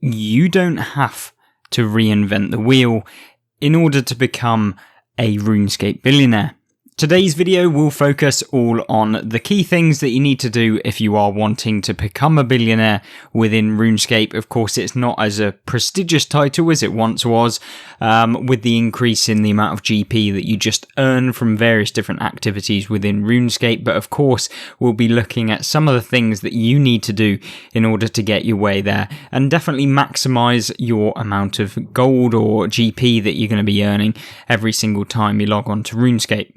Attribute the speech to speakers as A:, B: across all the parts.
A: you don't have to reinvent the wheel in order to become a RuneScape billionaire. Today's video will focus all on the key things that you need to do if you are wanting to become a billionaire within RuneScape. Of course, it's not as a prestigious title as it once was, with the increase in the amount of GP that you just earn from various different activities within RuneScape. But of course, we'll be looking at some of the things that you need to do in order to get your way there and definitely maximize your amount of gold or GP that you're going to be earning every single time you log on to RuneScape.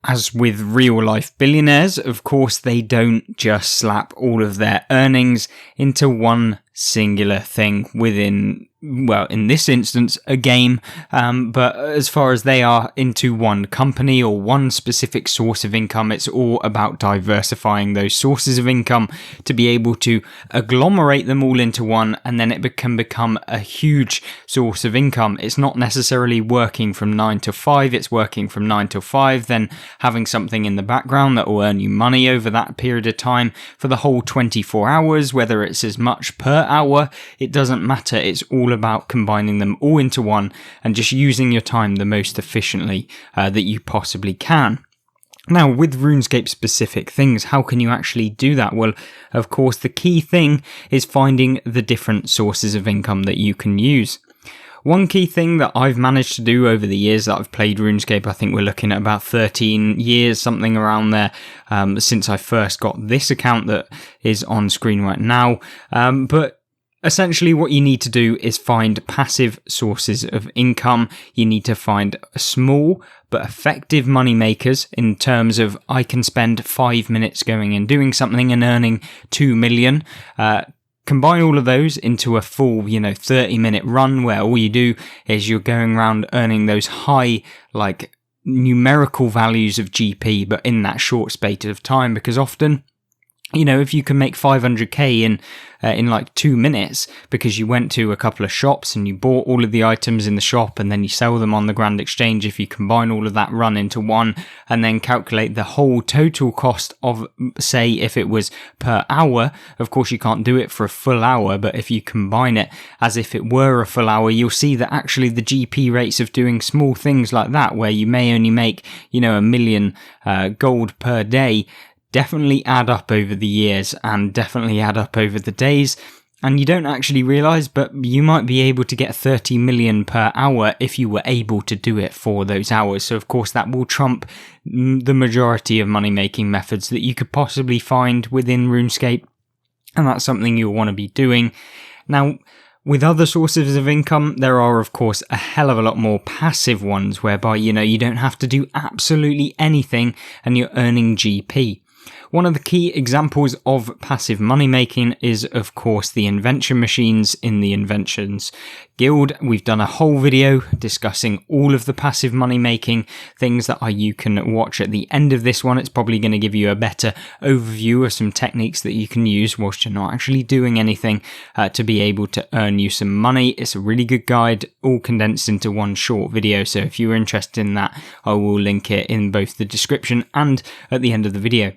A: As with real-life billionaires, of course, they don't just slap all of their earnings into one singular thing within, well, in this instance, a game, but as far as they are into one company or one specific source of income, it's all about diversifying those sources of income to be able to agglomerate them all into one, and then it can become a huge source of income. It's not necessarily working from 9 to 5, it's working from 9 to 5, then having something in the background that will earn you money over that period of time for the whole 24 hours, whether it's as much per hour, it doesn't matter. It's all about combining them all into one and just using your time the most efficiently that you possibly can. Now, with RuneScape specific things, how can you actually do that? Well, of course, the key thing is finding the different sources of income that you can use. One key thing that I've managed to do over the years that I've played RuneScape, I think we're looking at about 13 years, something around there, since I first got this account that is on screen right now. But essentially what you need to do is find passive sources of income. You need to find small but effective money makers in terms of I can spend 5 minutes going and doing something and earning 2 million. Combine all of those into a full, 30-minute run where all you do is you're going around earning those high, numerical values of GP, but in that short space of time, because often, if you can make 500k in 2 minutes because you went to a couple of shops and you bought all of the items in the shop and then you sell them on the Grand Exchange, if you combine all of that run into one and then calculate the whole total cost of, say, if it was per hour, of course you can't do it for a full hour, but if you combine it as if it were a full hour, you'll see that actually the GP rates of doing small things like that, where you may only make, 1 million gold per day, definitely add up over the years and definitely add up over the days. And you don't actually realise, but you might be able to get 30 million per hour if you were able to do it for those hours. So of course that will trump the majority of money making methods that you could possibly find within RuneScape. And that's something you'll want to be doing. Now, with other sources of income, there are, of course, a hell of a lot more passive ones whereby, you don't have to do absolutely anything and you're earning GP. One of the key examples of passive money making is, of course, the Invention machines in the Inventions Guild. We've done a whole video discussing all of the passive money making things that you can watch at the end of this one. It's probably going to give you a better overview of some techniques that you can use whilst you're not actually doing anything to be able to earn you some money. It's a really good guide, all condensed into one short video. So if you're interested in that, I will link it in both the description and at the end of the video.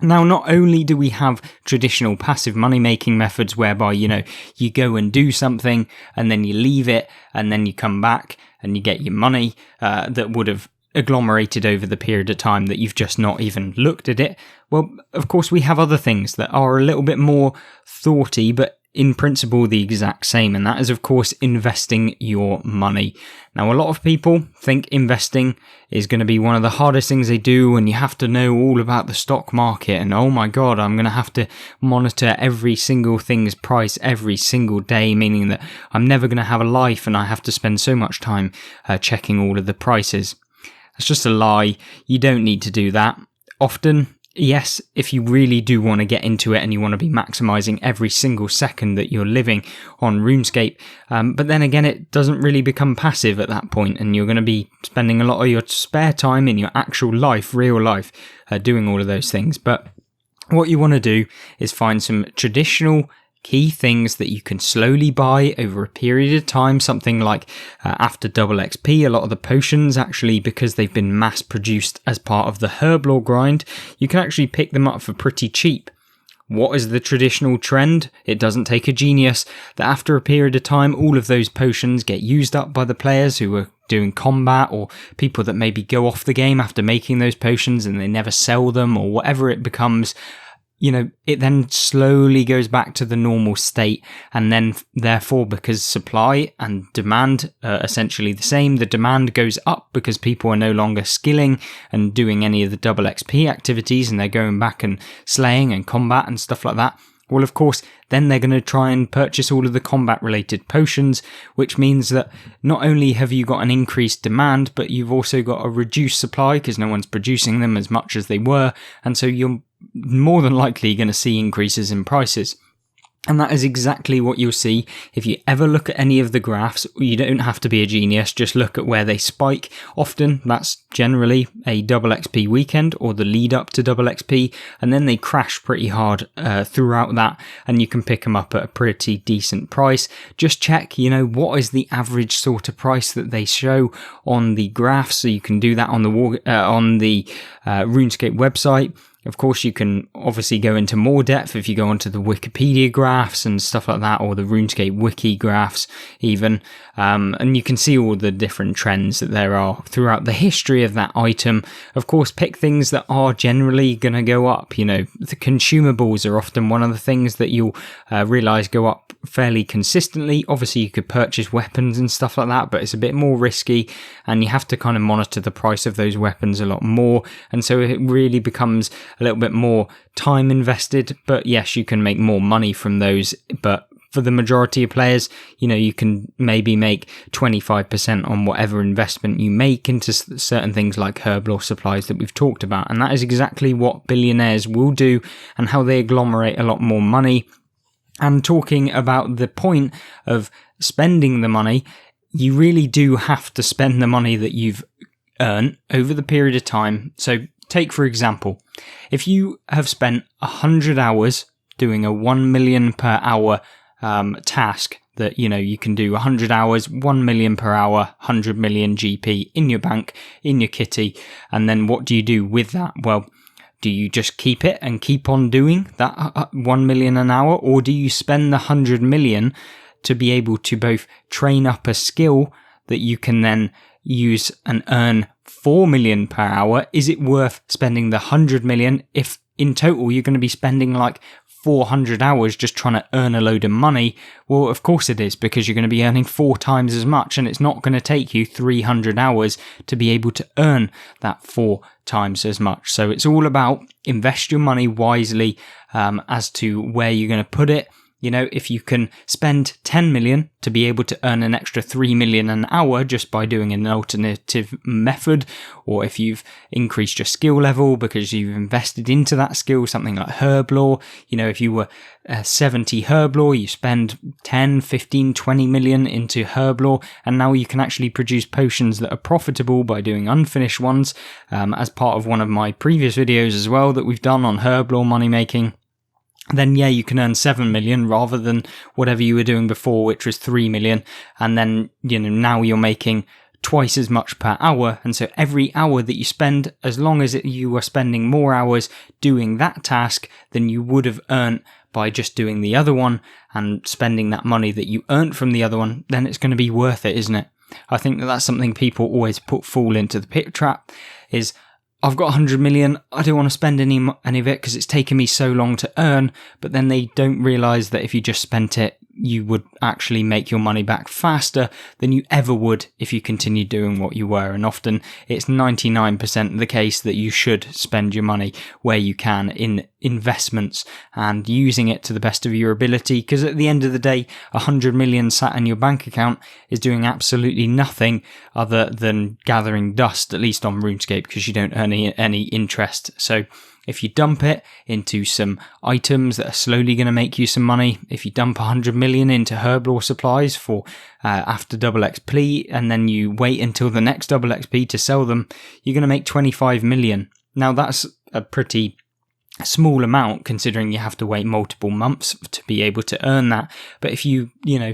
A: Now, not only do we have traditional passive money-making methods whereby, you go and do something and then you leave it and then you come back and you get your money that would have agglomerated over the period of time that you've just not even looked at it. Well, of course, we have other things that are a little bit more thoughty, but in principle the exact same, and that is, of course, investing your money. Now, a lot of people think investing is going to be one of the hardest things they do, and you have to know all about the stock market, and oh my god, I'm going to have to monitor every single thing's price every single day, meaning that I'm never going to have a life and I have to spend so much time checking all of the prices. That's just a lie. You don't need to do that. Often, yes, if you really do want to get into it and you want to be maximizing every single second that you're living on RuneScape, but then again, it doesn't really become passive at that point, and you're going to be spending a lot of your spare time in your actual life, real life, doing all of those things. But what you want to do is find some traditional key things that you can slowly buy over a period of time, something like after double XP, a lot of the potions actually, because they've been mass produced as part of the herb lore grind, you can actually pick them up for pretty cheap. What is the traditional trend? It doesn't take a genius that after a period of time, all of those potions get used up by the players who are doing combat, or people that maybe go off the game after making those potions and they never sell them, or whatever it becomes. It then slowly goes back to the normal state, and then therefore, because supply and demand are essentially the same, the demand goes up because people are no longer skilling and doing any of the double XP activities, and they're going back and slaying and combat and stuff like that. Well, of course, then they're going to try and purchase all of the combat-related potions, which means that not only have you got an increased demand, but you've also got a reduced supply because no one's producing them as much as they were, and so you're more than likely going to see increases in prices. And that is exactly what you'll see if you ever look at any of the graphs. You don't have to be a genius, just look at where they spike. Often that's generally a double XP weekend or the lead up to double XP, and then they crash pretty hard throughout that, and you can pick them up at a pretty decent price. Just check, what is the average sort of price that they show on the graphs, so you can do that on the RuneScape website. Of course, you can obviously go into more depth if you go onto the Wikipedia graphs and stuff like that, or the RuneScape wiki graphs even, and you can see all the different trends that there are throughout the history of that item. Of course, pick things that are generally going to go up. The consumables are often one of the things that you'll realise go up fairly consistently. Obviously, you could purchase weapons and stuff like that, but it's a bit more risky, and you have to kind of monitor the price of those weapons a lot more, and so it really becomes a little bit more time invested. But yes, you can make more money from those, but for the majority of players, you can maybe make 25% on whatever investment you make into certain things like herblore supplies that we've talked about, and that is exactly what billionaires will do and how they agglomerate a lot more money. And talking about the point of spending the money, you really do have to spend the money that you've earned over the period of time. So take, for example, if you have spent 100 hours doing a 1 million per hour task that, you can do 100 hours, 1 million per hour, 100 million GP in your bank, in your kitty, and then what do you do with that? Well, do you just keep it and keep on doing that 1 million an hour, or do you spend the 100 million to be able to both train up a skill that you can then use and earn 4 million per hour? Is it worth spending the 100 million if in total you're going to be spending like 400 hours just trying to earn a load of money? Well, of course it is, because you're going to be earning 4 times as much, and it's not going to take you 300 hours to be able to earn that 4 times as much. So it's all about invest your money wisely as to where you're going to put it. If you can spend 10 million to be able to earn an extra 3 million an hour just by doing an alternative method, or if you've increased your skill level because you've invested into that skill, something like herblore, if you were 70 herblore, you spend 10, 15, 20 million into herblore, and now you can actually produce potions that are profitable by doing unfinished ones, as part of one of my previous videos as well that we've done on herblore money making. Then you can earn 7 million rather than whatever you were doing before, which was 3 million. And then, now you're making twice as much per hour. And so every hour that you spend, as long as you are spending more hours doing that task than you would have earned by just doing the other one and spending that money that you earned from the other one, then it's going to be worth it, isn't it? I think that's something people always fall into the pit trap is, I've got 100 million, I don't want to spend any of it because it's taken me so long to earn, but then they don't realise that if you just spent it, you would actually make your money back faster than you ever would if you continued doing what you were. And often it's 99% the case that you should spend your money where you can in investments and using it to the best of your ability, because at the end of the day, 100 million sat in your bank account is doing absolutely nothing other than gathering dust, at least on RuneScape, because you don't earn any interest. So if you dump it into some items that are slowly going to make you some money, if you dump 100 million into herblore supplies for after double XP, and then you wait until the next double XP to sell them, you're going to make 25 million. Now that's a pretty small amount, considering you have to wait multiple months to be able to earn that. But if you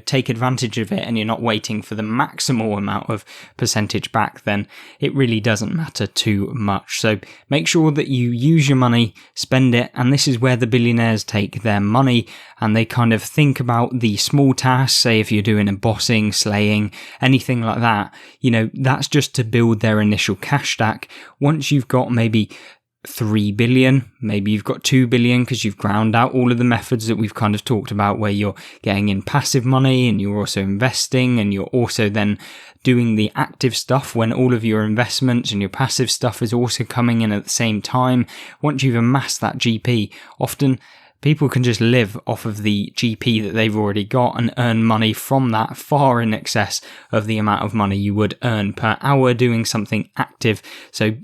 A: take advantage of it and you're not waiting for the maximal amount of percentage back, then it really doesn't matter too much. So make sure that you use your money, spend it, and this is where the billionaires take their money and they kind of think about the small tasks. Say if you're doing a bossing, slaying, anything like that, that's just to build their initial cash stack. Once you've got maybe 3 billion, maybe you've got 2 billion because you've ground out all of the methods that we've kind of talked about, where you're getting in passive money and you're also investing and you're also then doing the active stuff when all of your investments and your passive stuff is also coming in at the same time. Once you've amassed that GP, often people can just live off of the GP that they've already got and earn money from that far in excess of the amount of money you would earn per hour doing something active. So,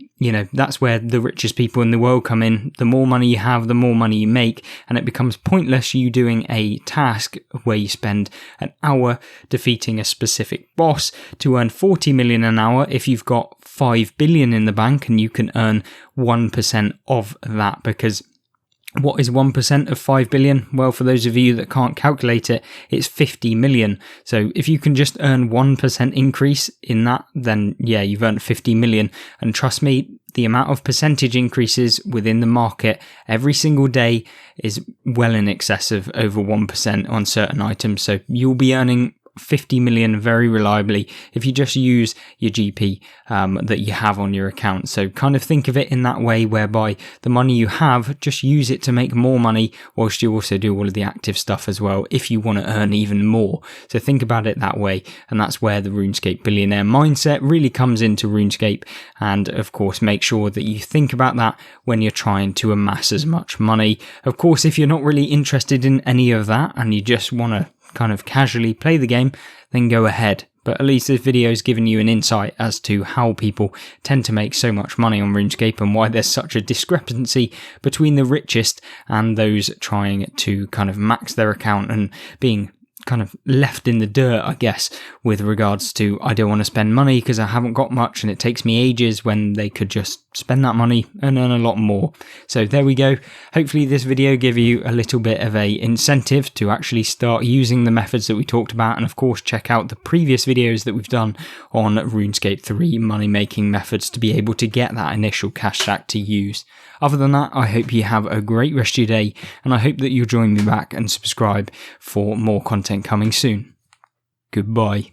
A: that's where the richest people in the world come in. The more money you have, the more money you make, and it becomes pointless you doing a task where you spend an hour defeating a specific boss to earn 40 million an hour if you've got 5 billion in the bank and you can earn 1% of that. Because what is 1% of 5 billion? Well, for those of you that can't calculate it, it's 50 million. So if you can just earn 1% increase in that, then yeah, you've earned 50 million. And trust me, the amount of percentage increases within the market every single day is well in excess of over 1% on certain items. So you'll be earning 50 million very reliably if you just use your GP that you have on your account. So kind of think of it in that way, whereby the money you have, just use it to make more money, whilst you also do all of the active stuff as well if you want to earn even more. So think about it that way, and that's where the Runescape Billionaire mindset really comes into Runescape. And of course, make sure that you think about that when you're trying to amass as much money. Of course, if you're not really interested in any of that and you just want to kind of casually play the game, then go ahead. But at least this video has given you an insight as to how people tend to make so much money on RuneScape and why there's such a discrepancy between the richest and those trying to kind of max their account and being kind of left in the dirt, I guess, with regards to, I don't want to spend money because I haven't got much and it takes me ages, when they could just spend that money and earn a lot more. So there we go. Hopefully this video gave you a little bit of a incentive to actually start using the methods that we talked about, and of course check out the previous videos that we've done on RuneScape 3 money making methods to be able to get that initial cash stack to use. Other than that, I hope you have a great rest of your day, and I hope that you'll join me back and subscribe for more content coming soon. Goodbye.